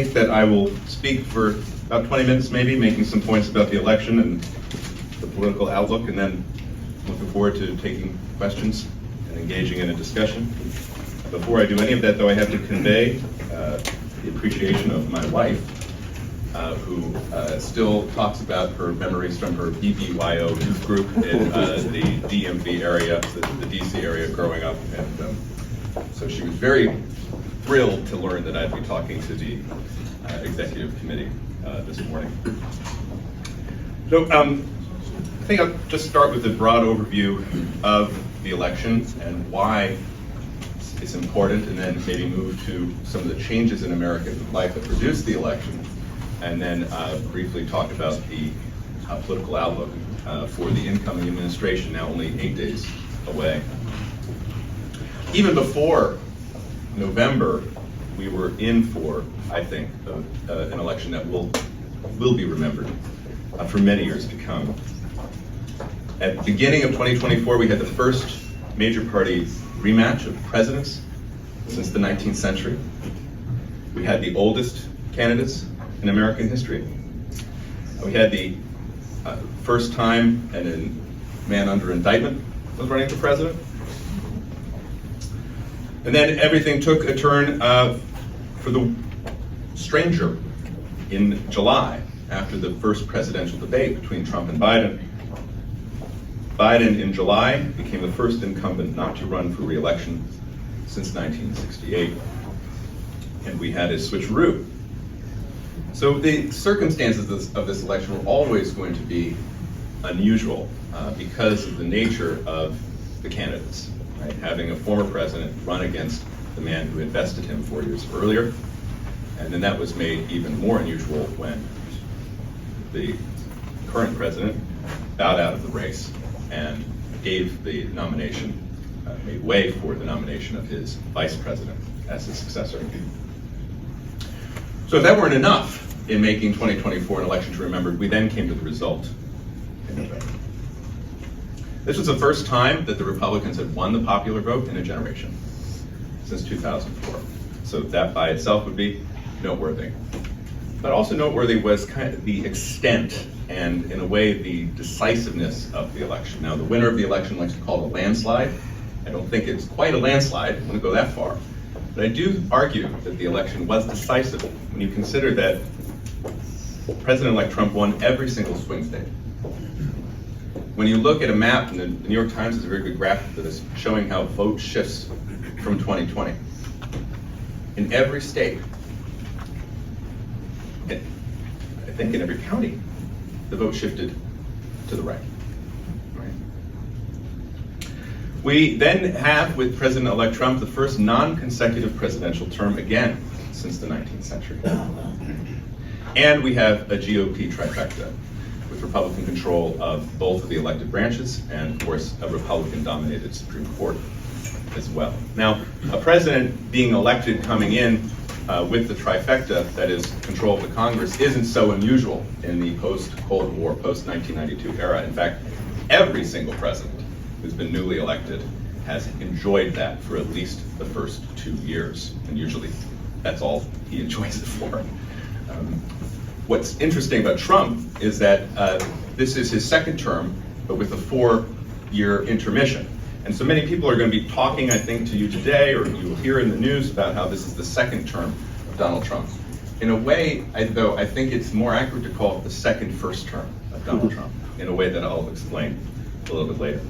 think that I will speak for about 20 minutes maybe, making some points about the election and the political outlook, and then looking forward to taking questions and engaging in a discussion. Before I do any of that, though, I have to convey the appreciation of my wife, who still talks about her memories from her BBYO youth group in the DMV area, the DC area growing up. And so she was very thrilled to learn that I'd be talking to the executive committee this morning. So I think I'll just start with a broad overview of the election and why it's important, and then maybe move to some of the changes in American life that produced the election, and then briefly talk about the political outlook for the incoming administration, now only 8 days away. Even before November, we were in for, I think, an election that will be remembered for many years to come. At the beginning of 2024, we had the first major party rematch of presidents since the 19th century. We had the oldest candidates in American history. We had the first time a man under indictment was running for president. And then everything took a turn for the stranger in July after the first presidential debate between Trump and Biden. Biden in July became the first incumbent not to run for re-election since 1968. And we had a switcheroo. So the circumstances of this election were always going to be unusual because of the nature of the candidates. Right? Having a former president run against the man who had bested him 4 years earlier. And then that was made even more unusual when the current president bowed out of the race and gave the nomination, made way for the nomination of his vice president as his successor. So if that weren't enough in making 2024 an election to remember, we then came to the result in November. This was the first time that the Republicans had won the popular vote in a generation, since 2004. So that by itself would be noteworthy. But also noteworthy was kind of the extent and, in a way, the decisiveness of the election. Now, the winner of the election likes to call it a landslide. I don't think it's quite a landslide. I wouldn't go that far. But I do argue that the election was decisive when you consider that President-elect Trump won every single swing state. When you look at a map, and the New York Times has a very good graphic for this, showing how vote shifts from 2020. In every state, I think in every county, the vote shifted to the right. We then have, with President-elect Trump, the first non-consecutive presidential term again since the 19th century. And we have a GOP trifecta, with Republican control of both of the elected branches and, of course, a Republican-dominated Supreme Court as well. Now, a president being elected coming in with the trifecta, that is, control of the Congress, isn't so unusual in the post-Cold War, post-1992 era. In fact, every single president who's been newly elected has enjoyed that for at least the first 2 years, and usually that's all he enjoys it for. What's interesting about Trump is that this is his second term, but with a 4-year intermission. And so many people are going to be talking, I think, to you today, or you will hear in the news about how this is the second term of Donald Trump. In a way, though, I think it's more accurate to call it the second first term of Donald Trump, in a way that I'll explain a little bit later.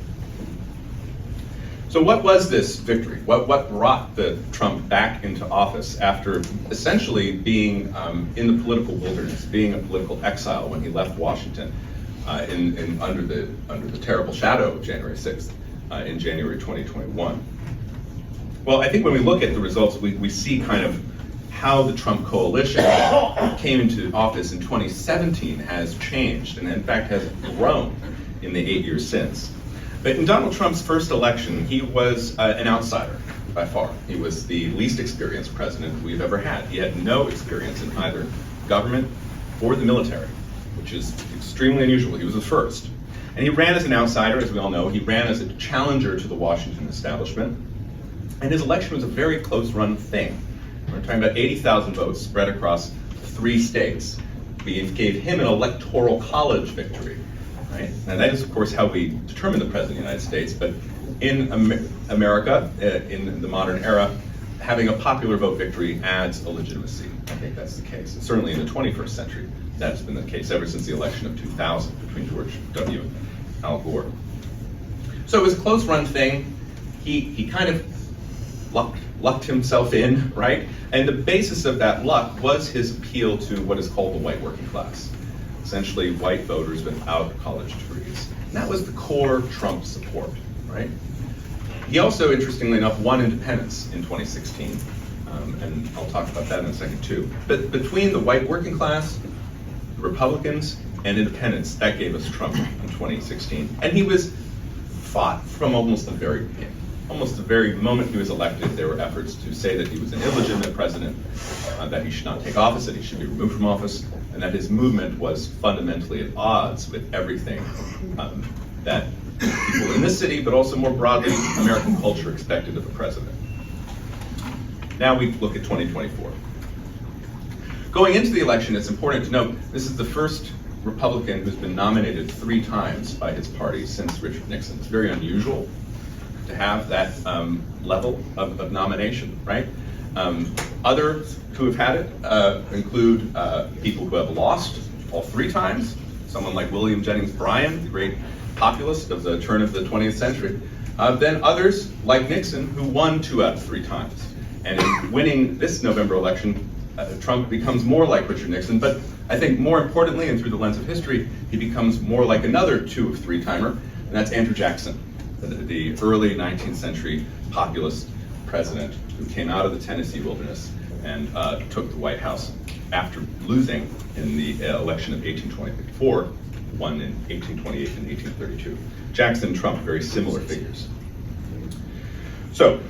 So what was this victory? What brought the Trump back into office after essentially being in the political wilderness, being a political exile when he left Washington under the terrible shadow of January 6th in January 2021? Well, I think when we look at the results, we see kind of how the Trump coalition that came into office in 2017 has changed, and in fact has grown in the 8 years since. But in Donald Trump's first election, he was an outsider by far. He was the least experienced president we've ever had. He had no experience in either government or the military, which is extremely unusual. He was the first. And he ran as an outsider, as we all know. He ran as a challenger to the Washington establishment. And his election was a very close run thing. We're talking about 80,000 votes spread across 3 states. We gave him an electoral college victory, right? And that is, of course, how we determine the President of the United States. But in America, in the modern era, having a popular vote victory adds a legitimacy. I think that's the case. And certainly in the 21st century, that's been the case ever since the election of 2000 between George W. and Al Gore. So it was a close run thing. He kind of lucked himself in, right? And the basis of that luck was his appeal to what is called the white working class, essentially white voters without college degrees. And that was the core Trump support, right? He also, interestingly enough, won independence in 2016, and I'll talk about that in a second too. But between the white working class, Republicans, and independents, that gave us Trump in 2016. And he was fought from almost the very beginning. Almost the very moment he was elected, there were efforts to say that he was an illegitimate president, that he should not take office, that he should be removed from office, and that his movement was fundamentally at odds with everything that people in this city, but also more broadly, American culture expected of a president. Now we look at 2024. Going into the election, it's important to note this is the first Republican who's been nominated 3 times by his party since Richard Nixon. It's very unusual to have that level of nomination, right? Others who have had it include people who have lost all 3 times, someone like William Jennings Bryan, the great populist of the turn of the 20th century, then others like Nixon who won 2 out of 3 times. And in winning this November election, Trump becomes more like Richard Nixon, but I think more importantly, and through the lens of history, he becomes more like another 2 of 3-timer, and that's Andrew Jackson, the early 19th century populist president who came out of the Tennessee wilderness and took the White House after losing in the election of 1824, won in 1828 and 1832. Jackson and Trump, very similar figures. So,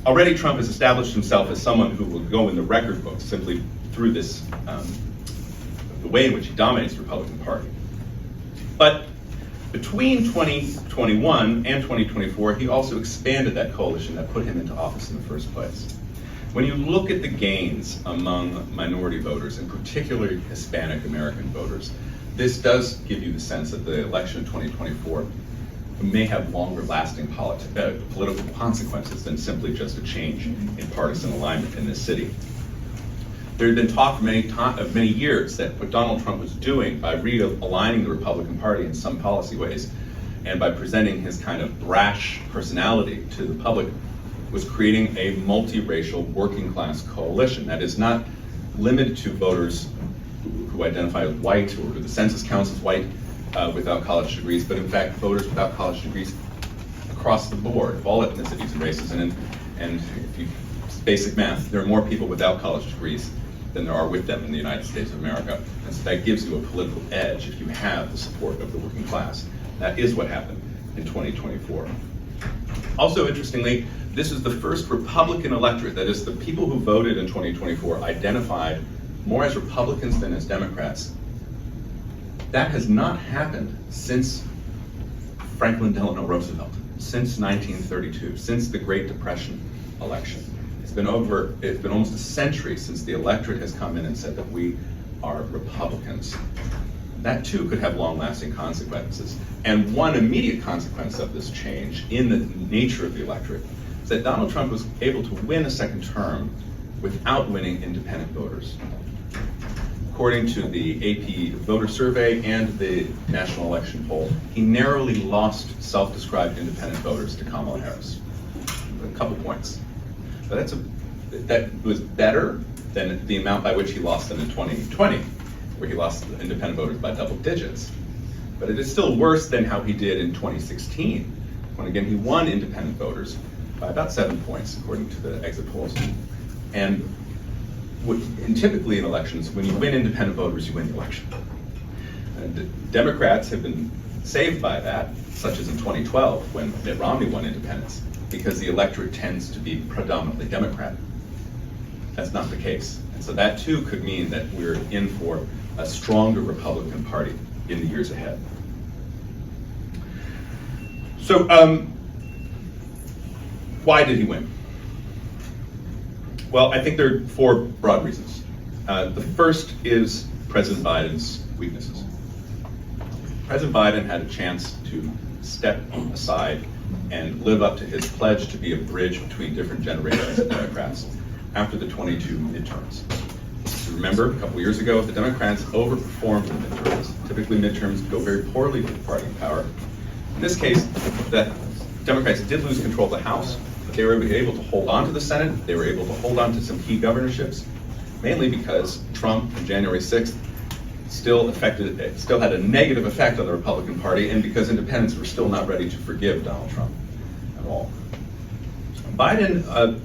already Trump has established himself as someone who will go in the record books simply through this, the way in which he dominates the Republican Party. But between 2021 and 2024, he also expanded that coalition that put him into office in the first place. When you look at the gains among minority voters, and particularly Hispanic American voters, this does give you the sense that the election of 2024 may have longer lasting political consequences than simply just a change in partisan alignment in this city. There had been talk of many years that what Donald Trump was doing by realigning the Republican Party in some policy ways and by presenting his kind of brash personality to the public was creating a multiracial working class coalition that is not limited to voters who identify as white or who the census counts as white without college degrees, but in fact voters without college degrees across the board of all ethnicities and races. And if you basic math, there are more people without college degrees than there are with them in the United States of America. And so that gives you a political edge if you have the support of the working class. That is what happened in 2024. Also, interestingly, this is the first Republican electorate, that is, the people who voted in 2024 identified more as Republicans than as Democrats. That has not happened since Franklin Delano Roosevelt, since 1932, since the Great Depression election. It's been almost a century since the electorate has come in and said that we are Republicans. That too could have long-lasting consequences. And one immediate consequence of this change in the nature of the electorate is that Donald Trump was able to win a second term without winning independent voters. According to the AP voter survey and the national election poll, he narrowly lost self-described independent voters to Kamala Harris. A couple points. But that was better than the amount by which he lost them in 2020, where he lost independent voters by double digits. But it is still worse than how he did in 2016, when again he won independent voters by about 7 points, according to the exit polls. And typically in elections, when you win independent voters, you win the election. And Democrats have been saved by that, such as in 2012, when Mitt Romney won independents, because the electorate tends to be predominantly Democrat. That's not the case. And so that too could mean that we're in for a stronger Republican Party in the years ahead. So why did he win? Well, I think there are four broad reasons. The first is President Biden's weaknesses. President Biden had a chance to step aside and live up to his pledge to be a bridge between different generations of Democrats after the 22 midterms. Remember, a couple years ago, the Democrats overperformed in the midterms. Typically, midterms go very poorly for the party in power. In this case, the Democrats did lose control of the House, but they were able to hold on to the Senate. They were able to hold on to some key governorships, mainly because Trump on January 6th still had a negative effect on the Republican Party, and because independents were still not ready to forgive Donald Trump at all. Biden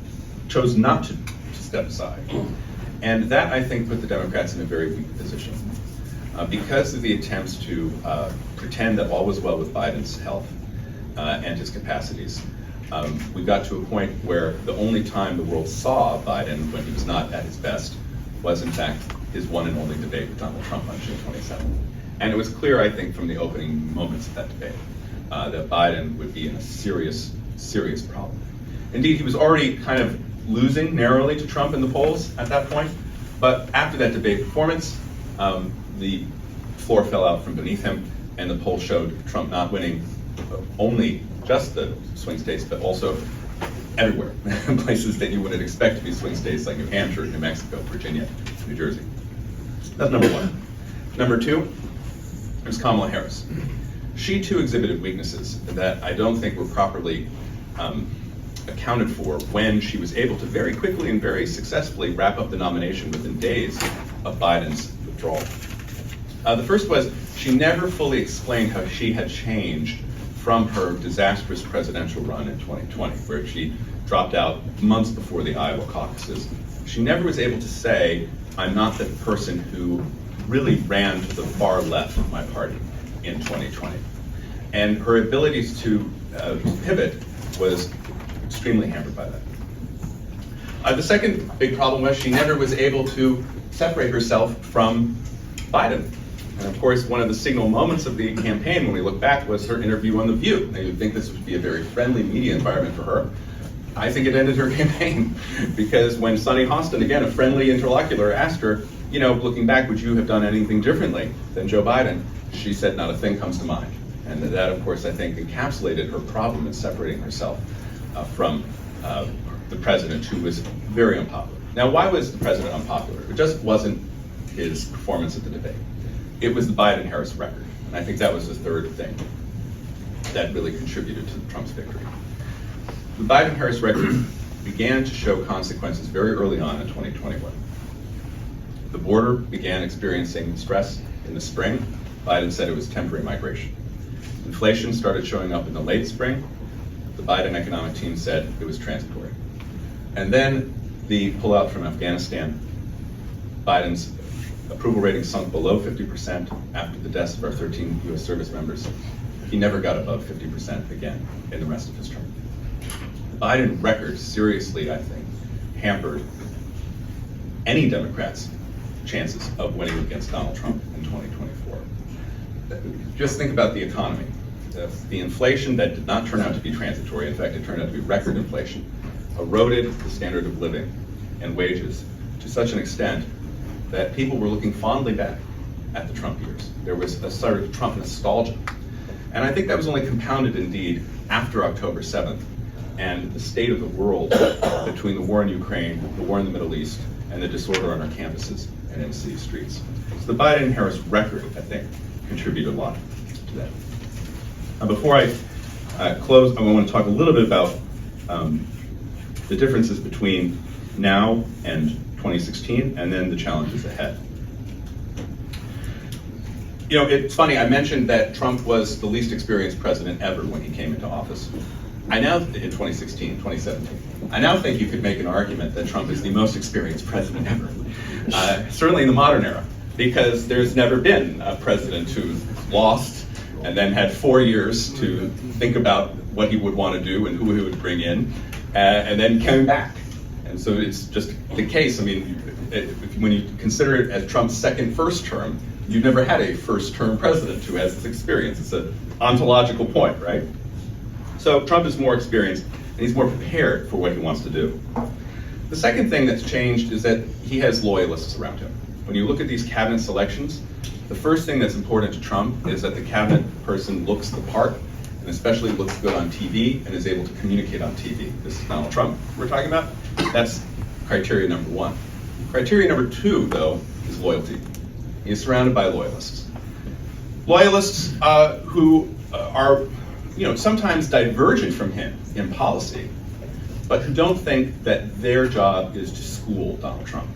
chose not to step aside. And that, I think, put the Democrats in a very weak position. Because of the attempts to pretend that all was well with Biden's health and his capacities, we got to a point where the only time the world saw Biden when he was not at his best was, in fact, his one and only debate with Donald Trump on June 27th. And it was clear, I think, from the opening moments of that debate, that Biden would be in a serious, serious problem. Indeed, he was already kind of losing narrowly to Trump in the polls at that point, but after that debate performance, the floor fell out from beneath him, and the poll showed Trump not winning only just the swing states, but also everywhere, places that you wouldn't expect to be swing states like New Hampshire, New Mexico, Virginia, New Jersey. That's number one. Number two, there's Kamala Harris. She too exhibited weaknesses that I don't think were properly accounted for when she was able to very quickly and very successfully wrap up the nomination within days of Biden's withdrawal. The first was she never fully explained how she had changed from her disastrous presidential run in 2020, where she dropped out months before the Iowa caucuses. She never was able to say, I'm not the person who really ran to the far left of my party in 2020. And her abilities to pivot was extremely hampered by that. The second big problem was she never was able to separate herself from Biden. And of course, one of the signal moments of the campaign, when we look back, was her interview on The View. Now, you'd think this would be a very friendly media environment for her. I think it ended her campaign, because when Sonny Hostin, again, a friendly interlocutor, asked her, you know, looking back, would you have done anything differently than Joe Biden? She said, not a thing comes to mind. And that, of course, I think encapsulated her problem in separating herself from the president, who was very unpopular. Now, why was the president unpopular? It just wasn't his performance at the debate. It was the Biden-Harris record. And I think that was the third thing that really contributed to Trump's victory. The Biden-Harris record began to show consequences very early on in 2021. The border began experiencing stress in the spring. Biden said it was temporary migration. Inflation started showing up in the late spring. The Biden economic team said it was transitory. And then the pullout from Afghanistan. Biden's approval rating sunk below 50% after the deaths of our 13 US service members. He never got above 50% again in the rest of his term. The Biden record seriously, I think, hampered any Democrat's chances of winning against Donald Trump in 2024. Just think about the economy. The inflation that did not turn out to be transitory, in fact, it turned out to be record inflation, eroded the standard of living and wages to such an extent that people were looking fondly back at the Trump years. There was a sort of Trump nostalgia. And I think that was only compounded, indeed, after October 7th and the state of the world between the war in Ukraine, the war in the Middle East, and the disorder on our campuses and in city streets. So the Biden-Harris record, I think, contributed a lot to that. Before I close, I want to talk a little bit about the differences between now and 2016, and then the challenges ahead. You know, it's funny, I mentioned that Trump was the least experienced president ever when he came into office. I now, in 2016, 2017, I now think you could make an argument that Trump is the most experienced president ever, certainly in the modern era, because there's never been a president who lost and then had 4 years to think about what he would want to do and who he would bring in, and then came back. And so it's just the case. I mean, when you consider it as Trump's first term, you've never had a first-term president who has this experience. It's an ontological point, right? So Trump is more experienced, and he's more prepared for what he wants to do. The second thing that's changed is that he has loyalists around him. When you look at these cabinet selections, the first thing that's important to Trump is that the cabinet person looks the part, and especially looks good on TV and is able to communicate on TV. This is Donald Trump we're talking about. That's criteria number one. Criteria number two, though, is loyalty. He is surrounded by loyalists. Loyalists who are, sometimes divergent from him in policy, but who don't think that their job is to school Donald Trump,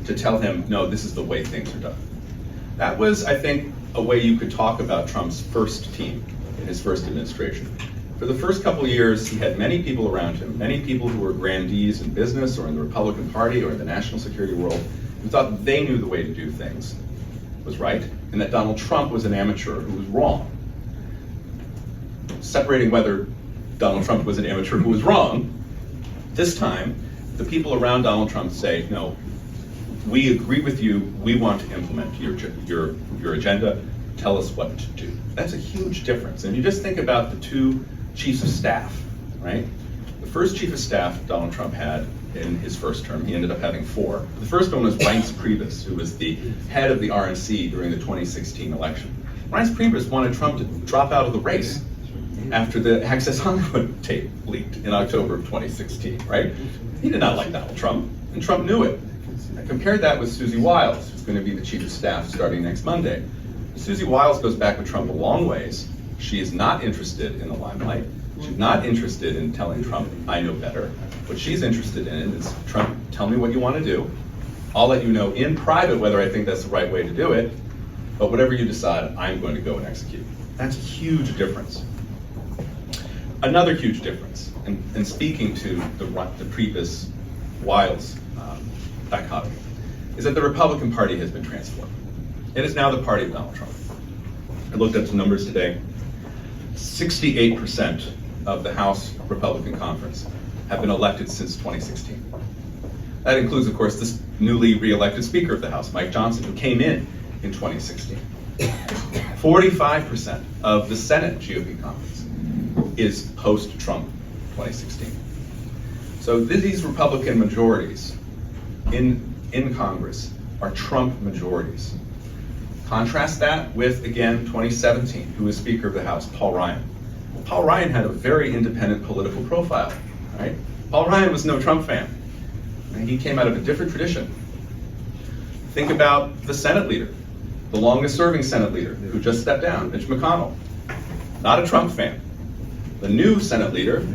to tell him, no, this is the way things are done. That was, I think, a way you could talk about Trump's first team in his first administration. For the first couple of years, he had many people around him, many people who were grandees in business or in the Republican Party or in the national security world, who thought they knew the way to do things was right, and that Donald Trump was an amateur who was wrong. Separating whether Donald Trump was an amateur who was wrong, this time, the people around Donald Trump say, no, we agree with you, we want to implement your agenda, tell us what to do. That's a huge difference. And you just think about the two chiefs of staff, right? The first chief of staff Donald Trump had in his first term, he ended up having four. The first one was Reince Priebus, who was the head of the RNC during the 2016 election. Reince Priebus wanted Trump to drop out of the race after the Access Hollywood tape leaked in October of 2016, right? He did not like Donald Trump, and Trump knew it. I compared that with Susie Wiles, who's going to be the chief of staff starting next Monday. Susie Wiles goes back with Trump a long ways. She is not interested in the limelight. She's not interested in telling Trump, I know better. What she's interested in is, Trump, tell me what you want to do. I'll let you know in private whether I think that's the right way to do it, but whatever you decide, I'm going to go and execute. That's a huge difference. Another huge difference, and speaking to the Priebus-Wiles dichotomy, is that the Republican Party has been transformed. It is now the party of Donald Trump. I looked at some numbers today. 68% of the House Republican Conference have been elected since 2016. That includes, of course, this newly re-elected Speaker of the House, Mike Johnson, who came in 2016. 45% of the Senate GOP conference is post-Trump 2016. So these Republican majorities in Congress are Trump majorities. Contrast that with, again, 2017, who was Speaker of the House, Paul Ryan. Well, Paul Ryan had a very independent political profile, right? Paul Ryan was no Trump fan, and he came out of a different tradition. Think about the Senate leader, the longest serving Senate leader, who just stepped down, Mitch McConnell. Not a Trump fan. The new Senate leader,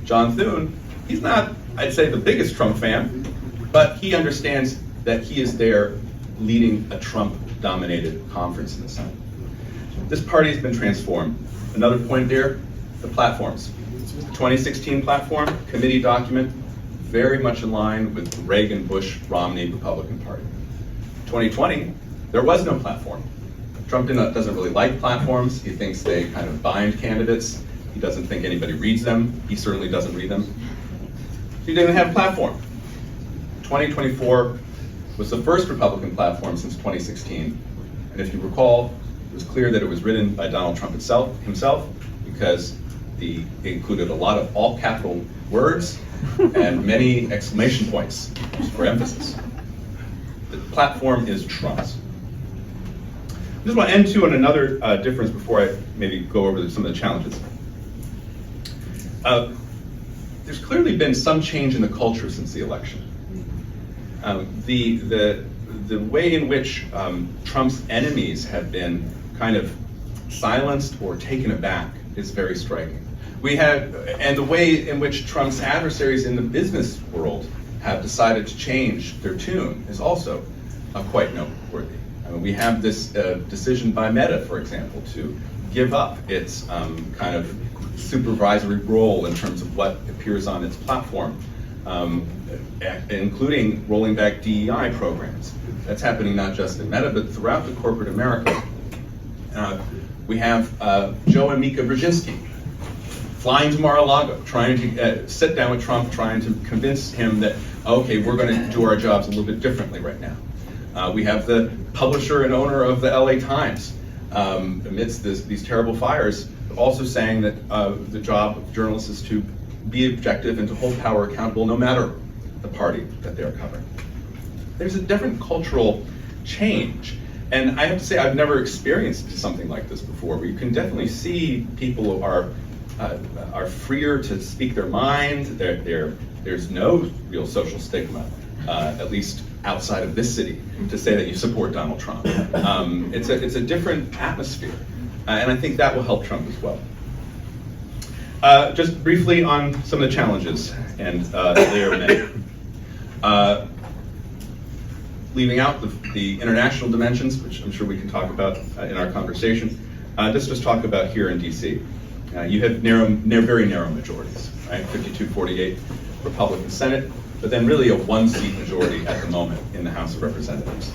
John Thune, he's not, I'd say, the biggest Trump fan, but he understands that he is there leading a Trump-dominated conference in the Senate. This party has been transformed. Another point there, the platforms. The 2016 platform, committee document, very much in line with the Reagan, Bush, Romney Republican Party. 2020, there was no platform. Trump doesn't really like platforms. He thinks they kind of bind candidates. He doesn't think anybody reads them. He certainly doesn't read them. He didn't have a platform. 2024 was the first Republican platform since 2016. And if you recall, it was clear that it was written by Donald Trump himself, because it included a lot of all capital words and many exclamation points for emphasis. The platform is Trump's. I just want to end too on another difference before I maybe go over some of the challenges. There's clearly been some change in the culture since the election. The way in which Trump's enemies have been kind of silenced or taken aback is very striking. And the way in which Trump's adversaries in the business world have decided to change their tune is also quite noteworthy. We have this decision by Meta, for example, to give up its kind of supervisory role in terms of what appears on its platform, including rolling back DEI programs. That's happening not just in Meta, but throughout the corporate America. We have Joe and Mika Brzezinski flying to Mar-a-Lago, trying to sit down with Trump, trying to convince him that, okay, we're going to do our jobs a little bit differently right now. We have the publisher and owner of the LA Times, amidst these terrible fires, also saying that the job of journalists is to be objective and to hold power accountable no matter the party that they're covering. There's a different cultural change. And I have to say, I've never experienced something like this before, where you can definitely see people are freer to speak their mind. There's no real social stigma, at least outside of this city, to say that you support Donald Trump. It's a different atmosphere, and I think that will help Trump as well. Just briefly on some of the challenges, and there are many. Leaving out the international dimensions, which I'm sure we can talk about in our conversation, let's just talk about here in DC. You have very narrow majorities, right? 52-48 Republican Senate, but then really a one-seat majority at the moment in the House of Representatives.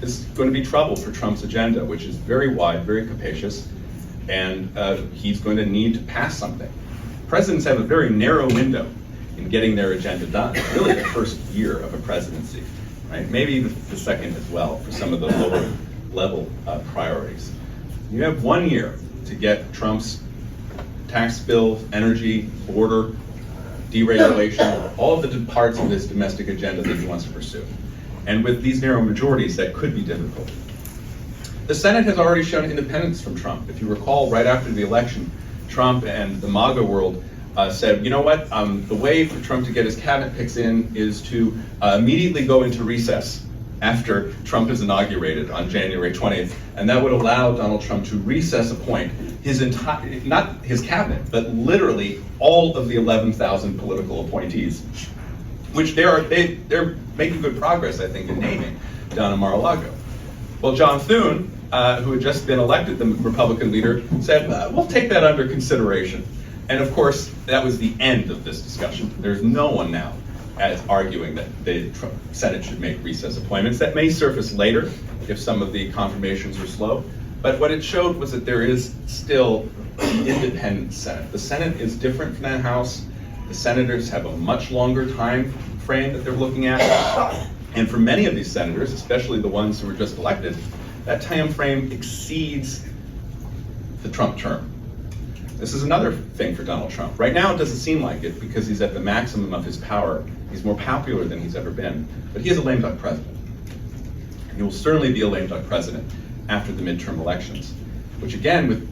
This is going to be trouble for Trump's agenda, which is very wide, very capacious, and he's going to need to pass something. Presidents have a very narrow window in getting their agenda done, really the first year of a presidency, right? Maybe the second as well for some of the lower level priorities. You have 1 year to get Trump's tax bill, energy, border, deregulation, all of the parts of this domestic agenda that he wants to pursue. And with these narrow majorities, that could be difficult. The Senate has already shown independence from Trump. If you recall, right after the election, Trump and the MAGA world said, you know what, the way for Trump to get his cabinet picks in is to immediately go into recess after Trump is inaugurated on January 20th, and that would allow Donald Trump to recess appoint his entire, not his cabinet, but literally all of the 11,000 political appointees, which they're making good progress, I think, in naming down in Mar-a-Lago. Well, John Thune, who had just been elected the Republican leader, said, we'll take that under consideration. And of course, that was the end of this discussion. There's no one now as arguing that the Senate should make recess appointments. That may surface later if some of the confirmations are slow. But what it showed was that there is still an independent Senate. The Senate is different from the House. The senators have a much longer time frame that they're looking at. And for many of these senators, especially the ones who were just elected, that time frame exceeds the Trump term. This is another thing for Donald Trump. Right now, it doesn't seem like it because he's at the maximum of his power. He's more popular than he's ever been. But he is a lame duck president. He will certainly be a lame duck president after the midterm elections, which again, with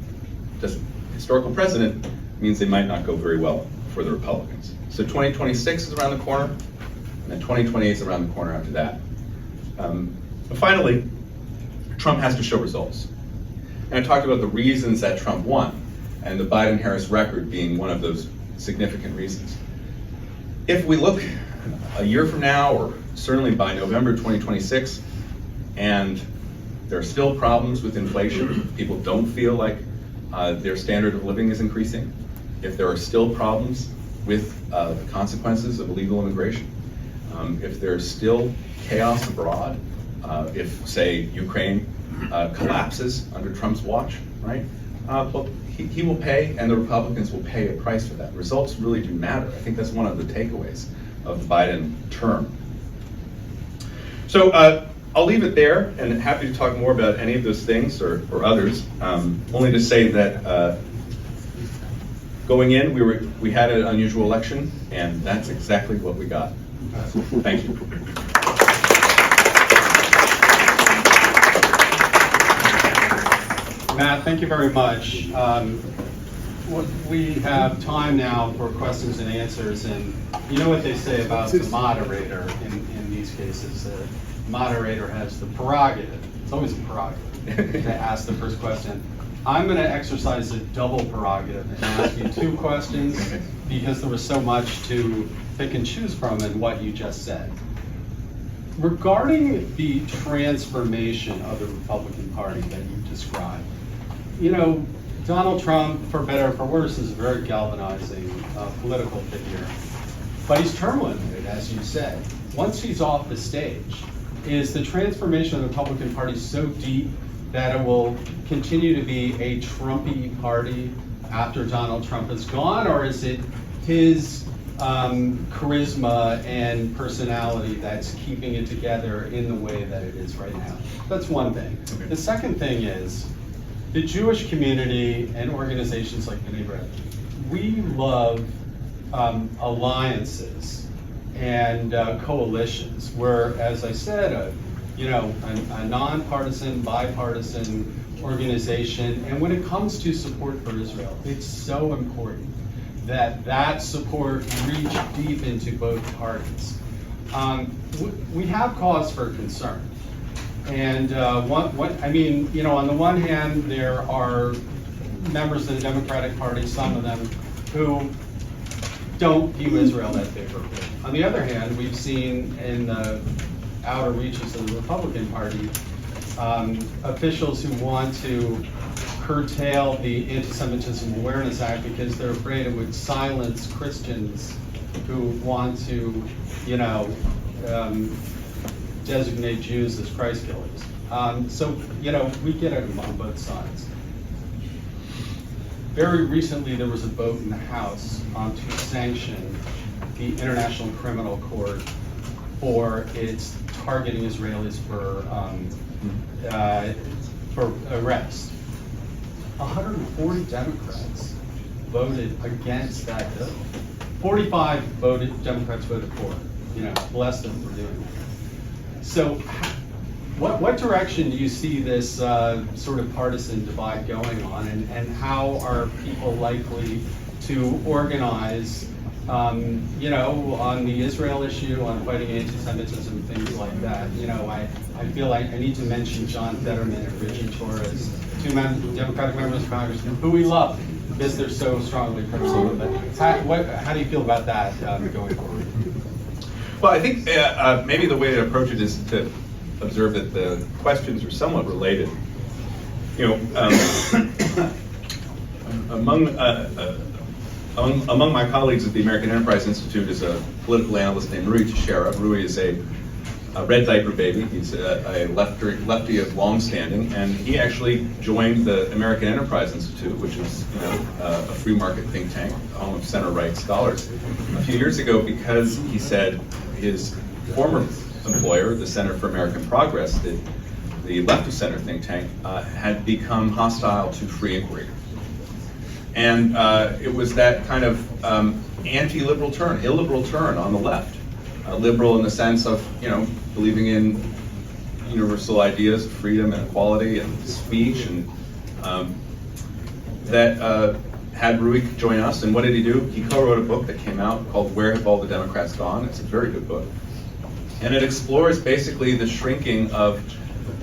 just historical precedent, means they might not go very well for the Republicans. So 2026 is around the corner, and then 2028 is around the corner after that. But finally, Trump has to show results. And I talked about the reasons that Trump won, and the Biden-Harris record being one of those significant reasons. If we look a year from now, or certainly by November 2026, and there are still problems with inflation, people don't feel like their standard of living is increasing, if there are still problems with the consequences of illegal immigration, if there's still chaos abroad, if, say, Ukraine collapses under Trump's watch, right? Well, he will pay, and the Republicans will pay a price for that. Results really do matter. I think that's one of the takeaways of the Biden term. So I'll leave it there, and happy to talk more about any of those things or others. Only to say that going in, we had an unusual election, and that's exactly what we got. Thank you. Matt, thank you very much. We have time now for questions and answers, and you know what they say about the moderator in these cases. The moderator has the prerogative, it's always a prerogative, to ask the first question. I'm going to exercise a double prerogative and ask you two questions because there was so much to pick and choose from in what you just said. Regarding the transformation of the Republican Party that you described, you know, Donald Trump, for better or for worse, is a very galvanizing political figure. But he's term limited, as you said. Once he's off the stage, is the transformation of the Republican Party so deep that it will continue to be a Trumpy party after Donald Trump is gone? Or is it his charisma and personality that's keeping it together in the way that it is right now? That's one thing. Okay. The second thing is, the Jewish community and organizations like B'nai B'rith, we love alliances and coalitions, where, as I said, a nonpartisan, bipartisan organization. And when it comes to support for Israel, it's so important that that support reach deep into both parties. We have cause for concern. And on the one hand, there are members of the Democratic Party, some of them, who don't view Israel that favorably. On the other hand, we've seen in the outer reaches of the Republican Party, officials who want to curtail the Anti-Semitism Awareness Act because they're afraid it would silence Christians who want to, designate Jews as Christ killers. So we get it on both sides. Very recently, there was a vote in the House to sanction the International Criminal Court for its targeting Israelis for arrest. 140 Democrats voted against that bill. 45 Democrats voted for it. Bless them for doing that. So, what direction do you see this sort of partisan divide going on, and how are people likely to organize, on the Israel issue, on fighting anti-Semitism, things like that? I feel like I need to mention John Fetterman and Richie Torres, two Democratic members of Congress who we love because they're so strongly critical. But how do you feel about that going forward? Well, I think maybe the way to approach it is to observe that the questions are somewhat related. Among my colleagues at the American Enterprise Institute is a political analyst named Rui Teixeira. Rui is a red diaper baby. He's a lefty of long standing, and he actually joined the American Enterprise Institute, which is a free market think tank, home of center-right scholars, a few years ago because he said his former employer, the Center for American Progress, the left of center think tank, had become hostile to free inquiry. And it was that kind of anti-liberal turn, illiberal turn on the left. Liberal in the sense of, believing in universal ideas of freedom and equality and speech, and that had Rui join us. And what did he do? He co-wrote a book that came out called Where Have All the Democrats Gone? It's a very good book. And it explores basically the shrinking of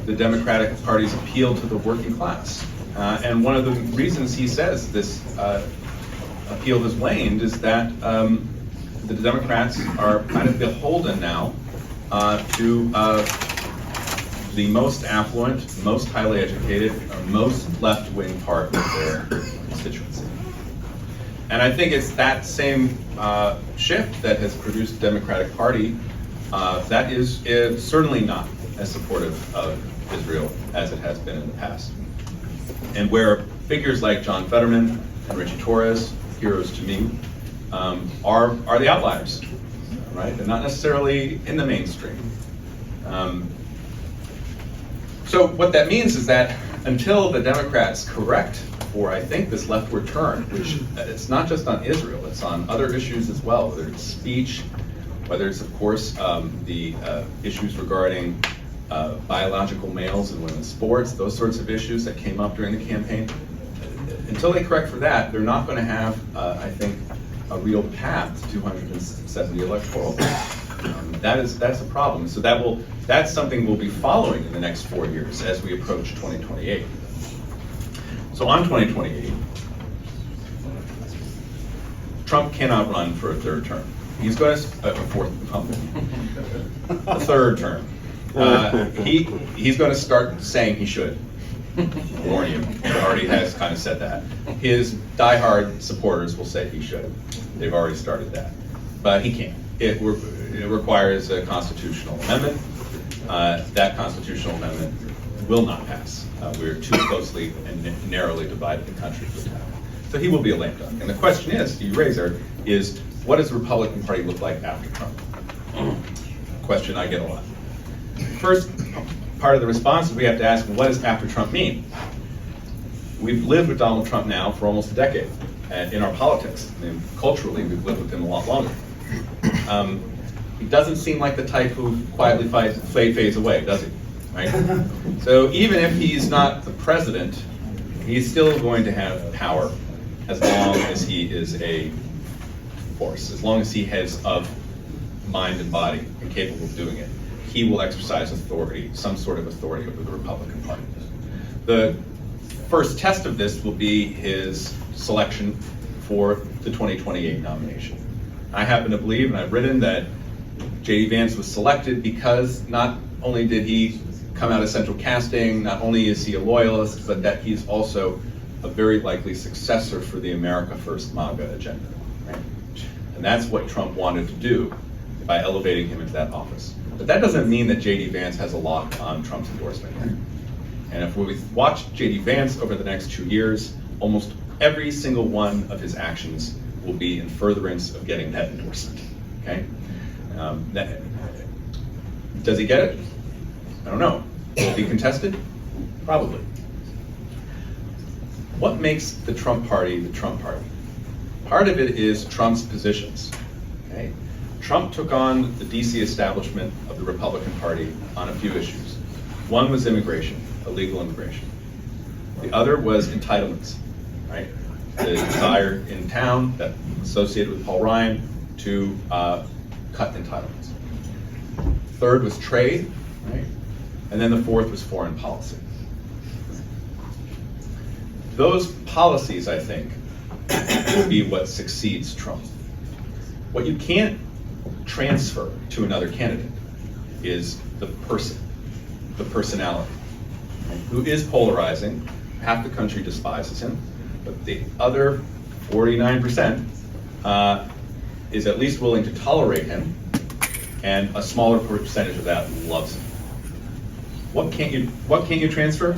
the Democratic Party's appeal to the working class. And one of the reasons he says this appeal has waned is that the Democrats are kind of beholden now to the most affluent, most highly educated, or most left-wing part of their constituency. And I think it's that same shift that has produced the Democratic Party that is certainly not as supportive of Israel as it has been in the past. And where figures like John Fetterman and Richie Torres, heroes to me, are the outliers, right? They're not necessarily in the mainstream. So what that means is that until the Democrats correct for, I think, this leftward turn, which it's not just on Israel, it's on other issues as well, whether it's speech, whether it's, of course, the issues regarding biological males and women's sports, those sorts of issues that came up during the campaign. Until they correct for that, they're not going to have, I think, a real path to 270 electoral votes. That's a problem. So that's something we'll be following in the next 4 years as we approach 2028. So on 2028, Trump cannot run for a third term. He's going to a third term. He's going to start saying he should. Warn you, he already has kind of said that. His diehard supporters will say he should. They've already started that, but he can't. It requires a constitutional amendment. That constitutional amendment will not pass. We're too closely and narrowly divided the country for that. So he will be a lame duck. And the question you raise there, is what does the Republican Party look like after Trump? Question I get a lot. First part of the response is we have to ask, what does after Trump mean? We've lived with Donald Trump now for almost a decade in our politics. I mean, culturally, we've lived with him a lot longer. He doesn't seem like the type who quietly fades away, does he? Right? So even if he's not the president, he's still going to have power as long as he is a force, as long as he has of mind and body and capable of doing it. He will exercise authority, some sort of authority over the Republican Party. The first test of this will be his selection for the 2028 nomination. I happen to believe, and I've written, that J.D. Vance was selected because not only did he come out of central casting, not only is he a loyalist, but that he's also a very likely successor for the America First MAGA agenda. Right? And that's what Trump wanted to do by elevating him into that office. But that doesn't mean that J.D. Vance has a lock on Trump's endorsement. And if we watch J.D. Vance over the next 2 years, almost every single one of his actions will be in furtherance of getting that endorsement. Okay? Does he get it? I don't know. Will it be contested? Probably. What makes the Trump Party the Trump Party? Part of it is Trump's positions. Okay? Trump took on the DC establishment of the Republican Party on a few issues. One was immigration, illegal immigration. The other was entitlements, right? The desire in town that associated with Paul Ryan to cut entitlements. Third was trade, right? And then the fourth was foreign policy. Those policies, I think, will be what succeeds Trump. What you can't transfer to another candidate is the person, the personality, right? Who is polarizing. Half the country despises him, but the other 49% is at least willing to tolerate him, and a smaller percentage of that loves him. What can't you transfer?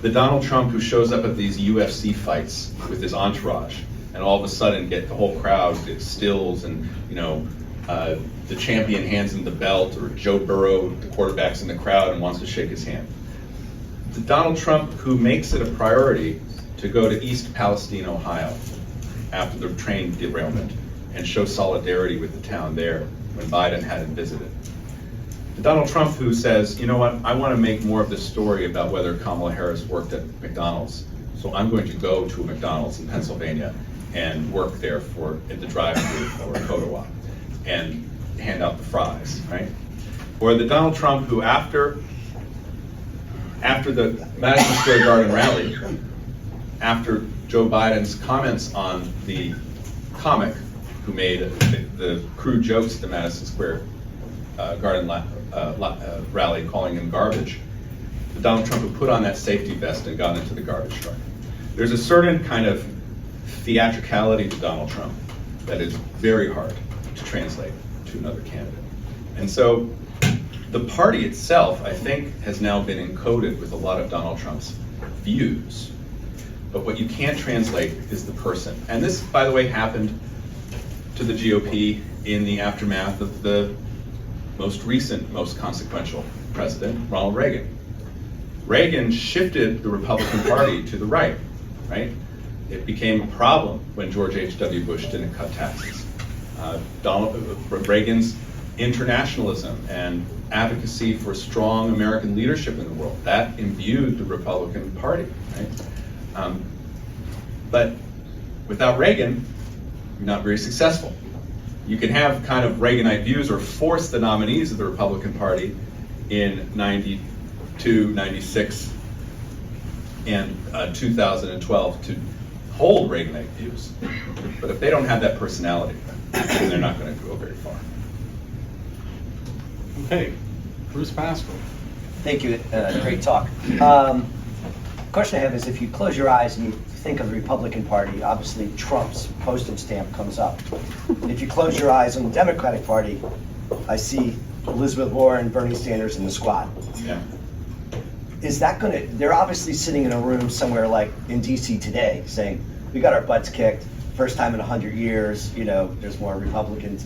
The Donald Trump who shows up at these UFC fights with his entourage, and all of a sudden get the whole crowd get stills, and the champion hands him the belt, or Joe Burrow, the quarterback's in the crowd and wants to shake his hand. The Donald Trump who makes it a priority to go to East Palestine, Ohio, after the train derailment, and show solidarity with the town there when Biden hadn't visited. The Donald Trump who says, you know what, I want to make more of this story about whether Kamala Harris worked at McDonald's, so I'm going to go to a McDonald's in Pennsylvania and work there at the drive-thru or Kodawa and hand out the fries, right? Or the Donald Trump who after the Madison Square Garden rally, after Joe Biden's comments on the comic who made the crude jokes at the Madison Square Garden rally, calling him garbage, the Donald Trump who put on that safety vest and got into the garbage truck. There's a certain kind of theatricality to Donald Trump that is very hard to translate to another candidate. And so the party itself, I think, has now been encoded with a lot of Donald Trump's views. But what you can't translate is the person. And this, by the way, happened to the GOP in the aftermath of the most recent, most consequential president, Ronald Reagan. Reagan shifted the Republican Party to the right? It became a problem when George H.W. Bush didn't cut taxes. Reagan's internationalism and advocacy for strong American leadership in the world, that imbued the Republican Party, right? But without Reagan, you're not very successful. You can have kind of Reaganite views or force the nominees of the Republican Party in 92, 96, and 2012 to hold Reaganite views. But if they don't have that personality, then they're not going to go very far. Okay, Bruce Pascal. Thank you, great talk. Question I have is, if you close your eyes and you think of the Republican Party, obviously Trump's postage stamp comes up. If you close your eyes on the Democratic Party, I see Elizabeth Warren, Bernie Sanders, and the squad. Yeah. Is that gonna, they're obviously sitting in a room somewhere like in DC today saying, we got our butts kicked, first time in 100 years, there's more Republicans.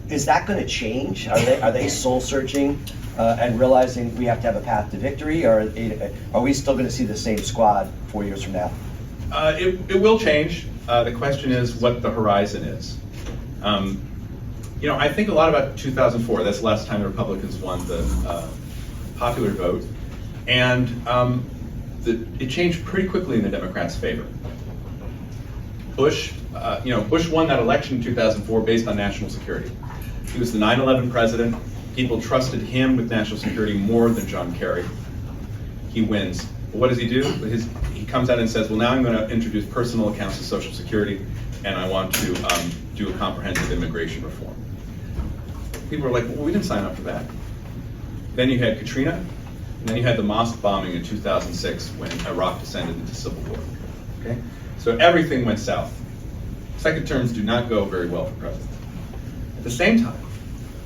Is that gonna change? Are they soul searching and realizing we have to have a path to victory, or are we still gonna see the same squad 4 years from now? It will change. The question is what the horizon is. You know, I think a lot about 2004. That's the last time the Republicans won the popular vote. And it changed pretty quickly in the Democrats' favor. Bush won that election in 2004 based on national security. He was the 9/11 president. People trusted him with national security more than John Kerry. He wins. But what does he do? He comes out and says, well, now I'm going to introduce personal accounts of Social Security, and I want to do a comprehensive immigration reform. People were like, well, we didn't sign up for that. Then you had Katrina, and then you had the mosque bombing in 2006 when Iraq descended into civil war. Okay? So everything went south. Second terms do not go very well for presidents. At the same time,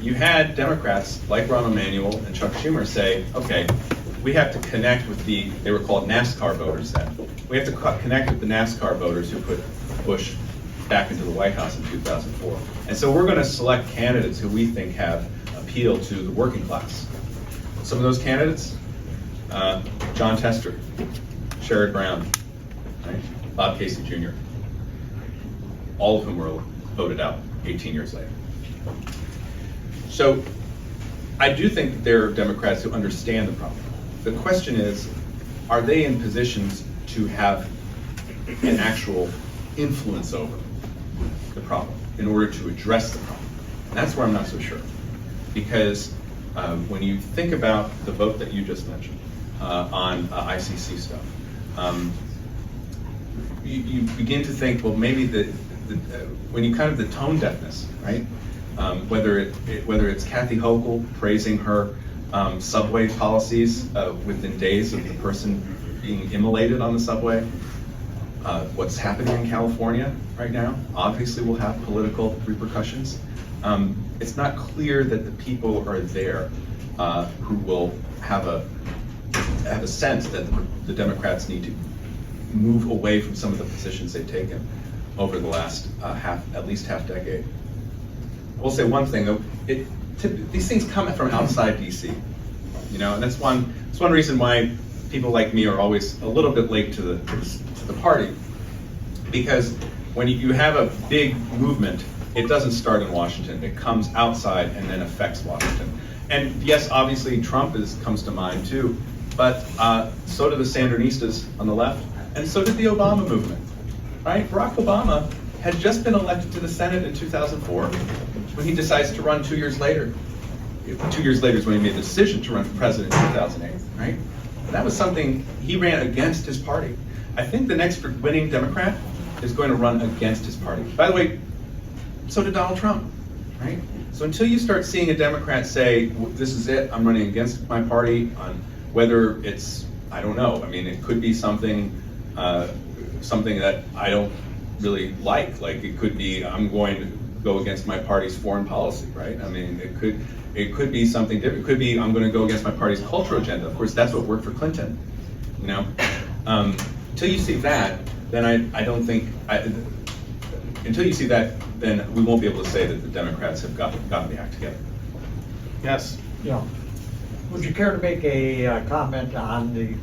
you had Democrats like Rahm Emanuel and Chuck Schumer say, okay, we have to connect with they were called NASCAR voters then. We have to connect with the NASCAR voters who put Bush back into the White House in 2004. And so we're going to select candidates who we think have appeal to the working class. Some of those candidates, John Tester, Sherrod Brown, right? Bob Casey Jr., all of whom were voted out 18 years later. So I do think that there are Democrats who understand the problem. The question is, are they in positions to have an actual influence over the problem in order to address the problem? And that's where I'm not so sure. Because when you think about the vote that you just mentioned on ICC stuff, you begin to think, well, maybe when you kind of the tone deafness, right? Whether it's Kathy Hochul praising her subway policies within days of the person being immolated on the subway, what's happening in California right now obviously will have political repercussions. It's not clear that the people are there who will have a sense that the Democrats need to move away from some of the positions they've taken over the last at least half decade. I will say one thing though, these things come from outside DC, you know, and that's one reason why people like me are always a little bit late to the party, because when you have a big movement, it doesn't start in Washington. It comes outside and then affects Washington. And yes, obviously Trump comes to mind too, but so do the Sandinistas on the left, and so did the Obama movement, right? Barack Obama had just been elected to the Senate in 2004. When he decides to run 2 years later, 2 years later is when he made the decision to run for president in 2008, right? And that was something he ran against his party. I think the next winning Democrat is going to run against his party. By the way, so did Donald Trump, right? So until you start seeing a Democrat say, this is it, I'm running against my party, on whether it's, I don't know, I mean, it could be something that I don't really like it could be, I'm going to go against my party's foreign policy, right? I mean, it could be something different. It could be, I'm going to go against my party's cultural agenda. Of course, that's what worked for Clinton, you know? Until you see that, then I don't think, until you see that, then we won't be able to say that the Democrats have gotten the act together. Yes. Yeah. Would you care to make a comment on the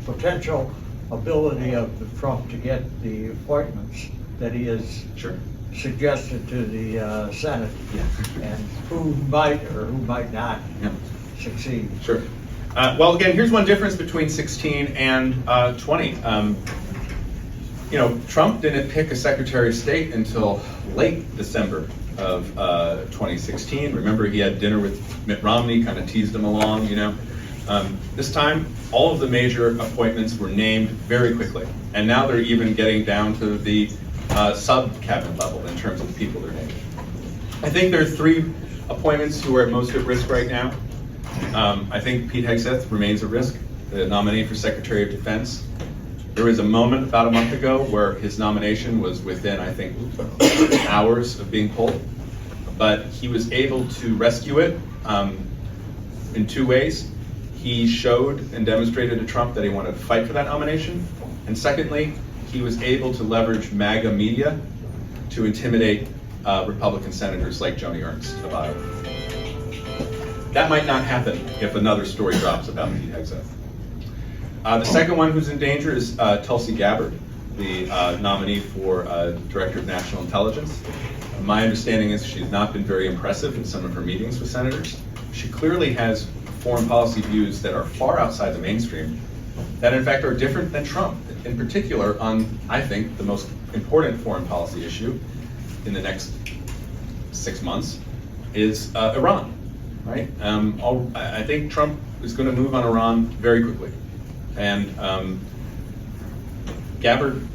potential ability of Trump to get the appointments that he has Sure. suggested to the Senate? Yeah. And who might or who might not Yeah. succeed? Sure. Well, again, here's one difference between 16 and 20. You know, Trump didn't pick a Secretary of State until late December of 2016. Remember, he had dinner with Mitt Romney, kind of teased him along, you know. This time, all of the major appointments were named very quickly. And now they're even getting down to the sub-cabinet level in terms of the people they're naming. I think there are 3 appointments who are most at risk right now. I think Pete Hegseth remains a risk, the nominee for Secretary of Defense. There was a moment about a month ago where his nomination was within, I think, hours of being pulled. But he was able to rescue it in 2 ways. He showed and demonstrated to Trump that he wanted to fight for that nomination. And secondly, he was able to leverage MAGA media to intimidate Republican senators like Joni Ernst about it. That might not happen if another story drops about Pete Hegseth. The second one who's in danger is Tulsi Gabbard, the nominee for Director of National Intelligence. My understanding is she's not been very impressive in some of her meetings with senators. She clearly has foreign policy views that are far outside the mainstream, that in fact are different than Trump, in particular on, I think, the most important foreign policy issue in the next 6 months is Iran, right? I think Trump is going to move on Iran very quickly. And Gabbard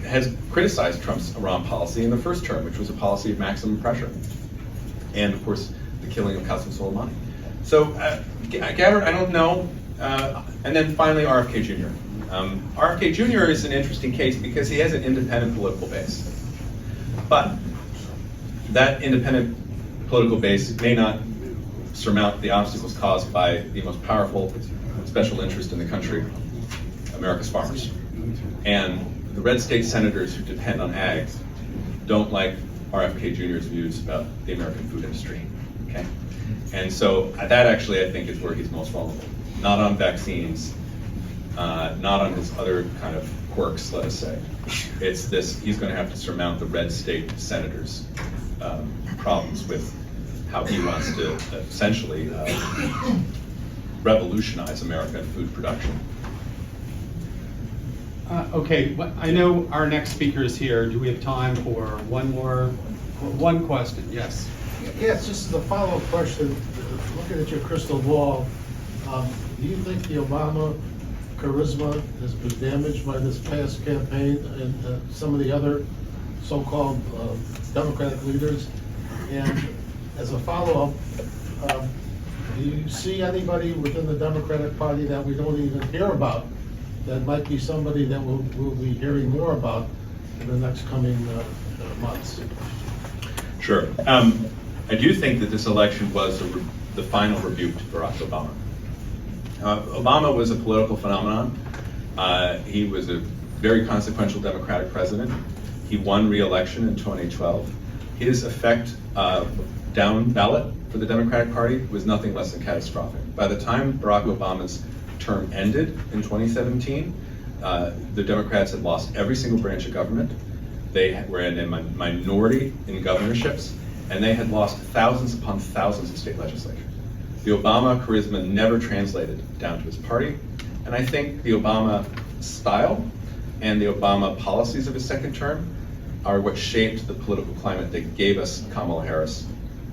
has criticized Trump's Iran policy in the first term, which was a policy of maximum pressure. And of course, the killing of Qasem Soleimani. So Gabbard, I don't know. And then finally, RFK Jr. RFK Jr. is an interesting case because he has an independent political base. But that independent political base may not surmount the obstacles caused by the most powerful special interest in the country, America's farmers. And the red state senators who depend on ag don't like RFK Jr.'s views about the American food industry, okay? And so that actually, I think, is where he's most vulnerable. Not on vaccines, not on his other kind of quirks, let us say. It's this, he's going to have to surmount the red state senators' problems with how he wants to essentially revolutionize American food production. Okay, I know our next speaker is here. Do we have time for one question? Yes. Yes, just as a follow-up question, looking at your crystal ball, do you think the Obama charisma has been damaged by this past campaign and some of the other so-called Democratic leaders? And as a follow-up, do you see anybody within the Democratic Party that we don't even hear about that might be somebody that we'll be hearing more about in the next coming months? Sure. I do think that this election was the final rebuke to Barack Obama. Obama was a political phenomenon. He was a very consequential Democratic president. He won re-election in 2012. His effect down ballot for the Democratic Party was nothing less than catastrophic. By the time Barack Obama's term ended in 2017, the Democrats had lost every single branch of government. They were in a minority in governorships, and they had lost thousands upon thousands of state legislatures. The Obama charisma never translated down to his party, and I think the Obama style and the Obama policies of his second term are what shaped the political climate that gave us Kamala Harris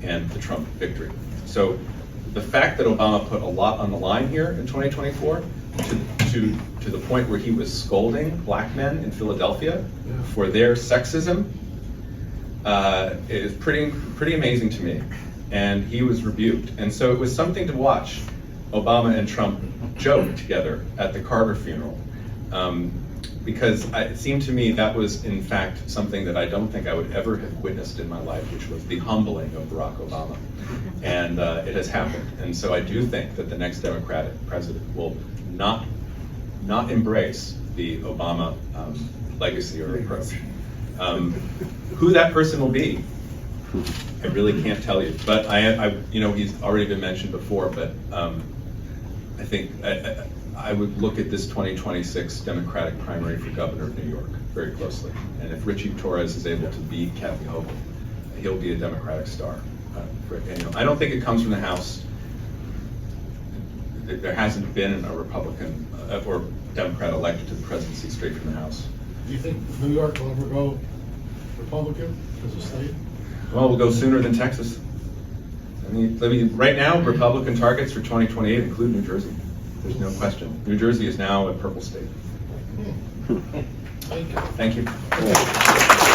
and the Trump victory. So the fact that Obama put a lot on the line here in 2024, to the point where he was scolding black men in Philadelphia for their sexism, is pretty amazing to me. And he was rebuked. And so it was something to watch Obama and Trump joke together at the Carter funeral. Because it seemed to me that was, in fact, something that I don't think I would ever have witnessed in my life, which was the humbling of Barack Obama. And it has happened. And so I do think that the next Democratic president will not embrace the Obama legacy or approach. Who that person will be, I really can't tell you. But he's already been mentioned before, but I think I would look at this 2026 Democratic primary for governor of New York very closely. And if Richie Torres is able to beat Kathy Hochul, he'll be a Democratic star. I don't think it comes from the House. There hasn't been a Republican or Democrat elected to the presidency straight from the House. Do you think New York will ever go Republican as a state? Well, we'll go sooner than Texas. I mean, right now, Republican targets for 2028 include New Jersey. There's no question. New Jersey is now a purple state. Thank you. Thank you.